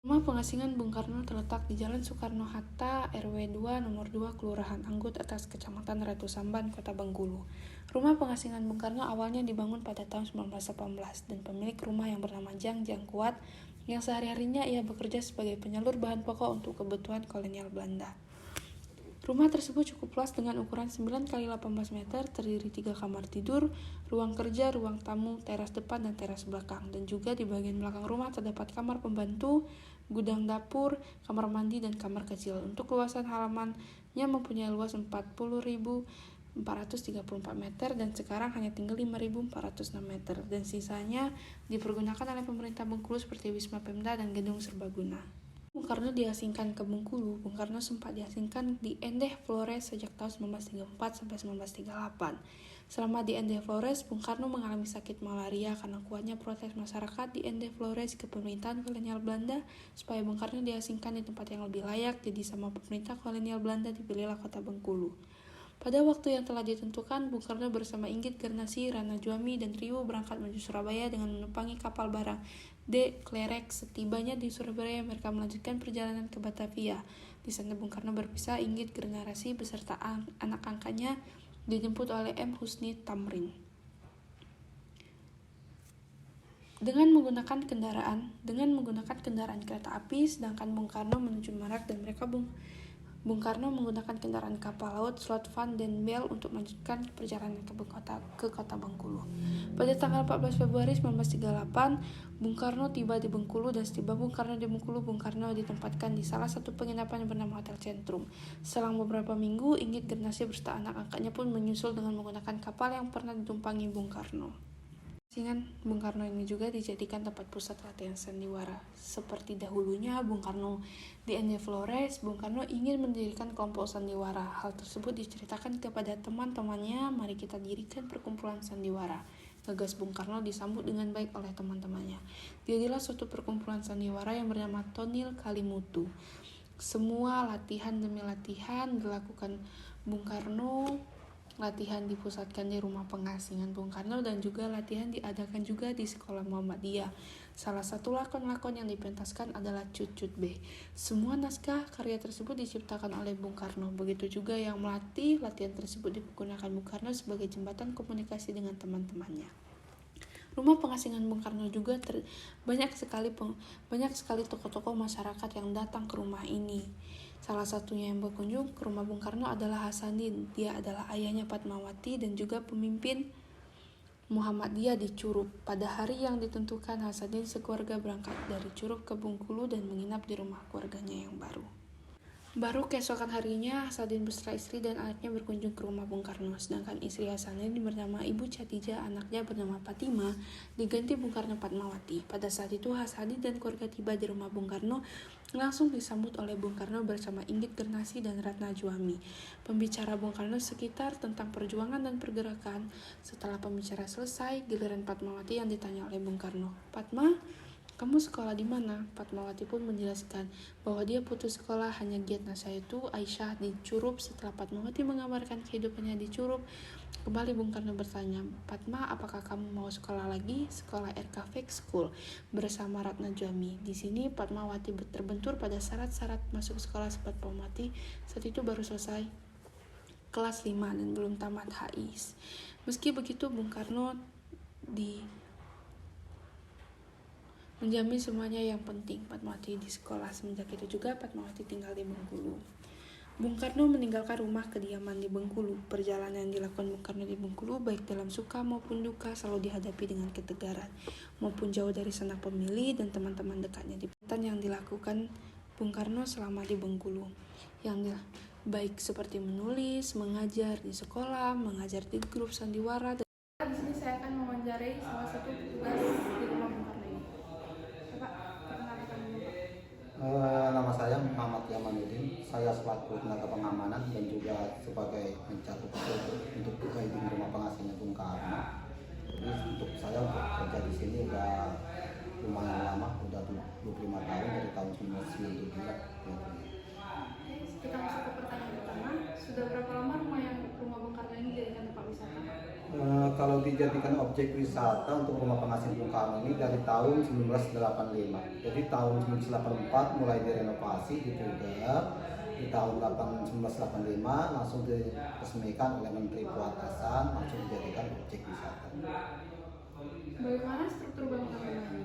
Rumah pengasingan Bung Karno terletak di Jalan Soekarno-Hatta, RW 2, nomor 2, Kelurahan Anggut Atas, Kecamatan Ratu Samban, Kota Bengkulu. Rumah pengasingan Bung Karno awalnya dibangun pada tahun 1918 dan pemilik rumah yang bernama Jang Kuat yang sehari-harinya ia bekerja sebagai penyalur bahan pokok untuk kebutuhan kolonial Belanda. Rumah tersebut cukup luas dengan ukuran 9 kali 18 meter, terdiri 3 kamar tidur, ruang kerja, ruang tamu, teras depan, dan teras belakang. Dan juga di bagian belakang rumah terdapat kamar pembantu, gudang dapur, kamar mandi, dan kamar kecil. Untuk luasan halamannya mempunyai luas 40.434 meter dan sekarang hanya tinggal 5.406 meter. Dan sisanya dipergunakan oleh pemerintah Bengkulu seperti Wisma Pemda dan gedung serbaguna. Bung Karno diasingkan ke Bengkulu. Bung Karno sempat diasingkan di Endeh Flores sejak tahun 1934 sampai 1938. Selama di Endeh Flores, Bung Karno mengalami sakit malaria karena kuatnya protes masyarakat di Endeh Flores ke pemerintahan kolonial Belanda supaya Bung Karno diasingkan di tempat yang lebih layak. Jadi sama pemerintah kolonial Belanda dipilihlah kota Bengkulu. Pada waktu yang telah ditentukan, Bung Karno bersama Inggit Garnasi, Rana Juami, dan Riwo berangkat menuju Surabaya dengan menumpangi kapal barang De Klerek. Setibanya di Surabaya, mereka melanjutkan perjalanan ke Batavia. Di sana Bung Karno berpisah. Inggit Garnasi beserta anak angkatnya dijemput oleh M. Husni Tamrin. Dengan menggunakan kendaraan kereta api, sedangkan Bung Karno menuju Merak dan mereka Bung Karno menggunakan kendaraan kapal laut Slot Van den Bell untuk melanjutkan perjalanan ke kota Bengkulu. Pada tanggal 14 Februari 1938, Bung Karno tiba di Bengkulu dan setiba Bung Karno di Bengkulu, Bung Karno ditempatkan di salah satu penginapan yang bernama Hotel Centrum. Selang beberapa minggu, Inggit Garnasi beserta anak angkatnya pun menyusul dengan menggunakan kapal yang pernah ditumpangi Bung Karno. Pengasingan Bung Karno ini juga dijadikan tempat pusat latihan sandiwara. Seperti dahulunya Bung Karno di Endeh Flores, Bung Karno ingin mendirikan kelompok sandiwara. Hal tersebut diceritakan kepada teman-temannya, mari kita dirikan perkumpulan sandiwara. Gagas Bung Karno disambut dengan baik oleh teman-temannya. Dirilah suatu perkumpulan sandiwara yang bernama Tonil Kalimutu. Semua latihan demi latihan dilakukan Bung Karno. Latihan dipusatkan di rumah pengasingan Bung Karno dan juga latihan diadakan juga di sekolah Muhammadiyah. Salah satu lakon-lakon yang dipentaskan adalah Cut B. Semua naskah karya tersebut diciptakan oleh Bung Karno. Begitu juga yang melatih, latihan tersebut digunakan Bung Karno sebagai jembatan komunikasi dengan teman-temannya. Rumah pengasingan Bung Karno juga banyak sekali tokoh-tokoh masyarakat yang datang ke rumah ini. Salah satunya yang berkunjung ke rumah Bung Karno adalah Hasanuddin. Dia adalah ayahnya Fatmawati dan juga pemimpin Muhammadiyah di Curup. Pada hari yang ditentukan, Hasanuddin sekeluarga berangkat dari Curup ke Bengkulu dan menginap di rumah keluarganya yang baru. Baru keesokan harinya, Hasanuddin beserta istri dan anaknya berkunjung ke rumah Bung Karno. Sedangkan istri Hasanuddin bernama Ibu Chatija, anaknya bernama Fatima, diganti Bung Karno Fatmawati. Pada saat itu, Hasanuddin dan keluarga tiba di rumah Bung Karno, langsung disambut oleh Bung Karno bersama Inggit Garnasi dan Ratna Juami. Pembicara Bung Karno sekitar tentang perjuangan dan pergerakan. Setelah pembicara selesai, giliran Fatmawati yang ditanya oleh Bung Karno. Fatma, kamu sekolah di mana? Fatmawati pun menjelaskan bahwa dia putus sekolah, hanya giatnya saya itu Aisyah di Curup. Setelah Fatmawati mengabarkan kehidupannya di Curup, kembali Bung Karno bertanya, Fatma, apakah kamu mau sekolah lagi? Sekolah RK Fake School bersama Ratna Juami. Di sini Fatmawati terbentur pada syarat-syarat masuk sekolah Fatmawati saat itu baru selesai kelas 5 dan belum tamat HIS. Meski begitu, Bung Karno menjamin semuanya yang penting Fatmawati di sekolah. Semenjak itu juga Fatmawati tinggal di Bengkulu. Bung Karno meninggalkan rumah kediaman di Bengkulu. Perjalanan yang dilakukan Bung Karno di Bengkulu baik dalam suka maupun duka selalu dihadapi dengan ketegaran. Maupun jauh dari sanak pemilih dan teman-teman dekatnya. Di yang dilakukan Bung Karno selama di Bengkulu, yang baik seperti menulis, mengajar di sekolah, mengajar di grup sandiwara. Di sini saya akan mewawancarai salah satu petugas di rumah Bung Karno ini. Bapak, perkenalkan dulu. Nama saya Muhammad Yamanuddin. Saya selaku tenaga pengamanan dan juga sebagai pencatat untuk guiding rumah pengasingan Bung Karno. Jadi untuk saya untuk kerja di sini udah lumayan lama, udah 25 tahun dari tahun 1992. Kita masuk ke pertanyaan pertama. Sudah berapa lama rumah Bung Karno ini dijadikan tempat wisata? Kalau dijadikan objek wisata untuk rumah penghasil Bung Karno ini dari tahun 1985. Jadi tahun 1984 mulai direnovasi dibuka. Di tahun 1985 langsung diresmikan oleh Menteri Pertahanan, langsung dijadikan objek wisata. Bagaimana struktur bangunan rumah ini?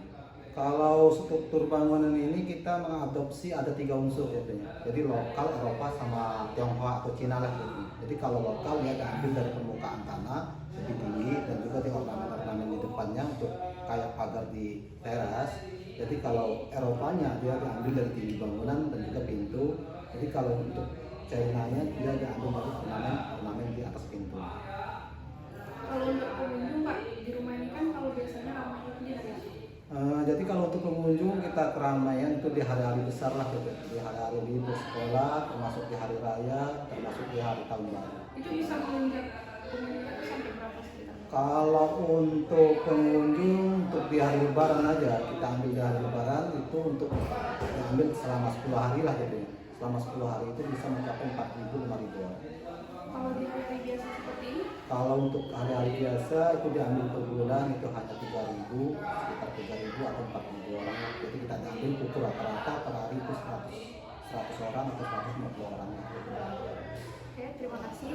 Kalau struktur bangunan ini kita mengadopsi ada 3 unsur ya, jadi lokal, Eropa, sama Tionghoa atau Cina lah gitu. Jadi kalau lokal dia diambil dari permukaan tanah lebih tinggi dan juga di ornamen-ornamen di depannya untuk kayak pagar di teras. Jadi kalau Eropanya dia diambil dari tinggi bangunan dan juga pintu. Jadi kalau untuk China-nya dia diambil dari ornamen di atas pintu. Kalau untuk pengunjung Pak, di rumah ini kan kalau biasanya ramai itu di hari apa? Jadi kalau untuk pengunjung kita keramaian itu di hari-hari besar lah gitu. Di hari-hari libur sekolah, termasuk di hari raya, termasuk di hari tahun baru. Itu bisa menunjang pengunjungnya itu sampai berapa sekitar? Kalau untuk pengunjung untuk di hari lebaran aja, kita ambil di hari lebaran itu untuk diambil selama 10 hari lah gitu ya. Selama 10 hari itu bisa mencapai 4.000 5.000 orang. Kalau di hari biasa seperti ini? Kalau untuk hari-hari biasa itu diambil per bulan itu hanya 3.000, sekitar 3.000 atau 4.000 orang. Jadi kita ambil pukul rata-rata per hari itu 100 orang atau 150 orang. Oke, terima kasih.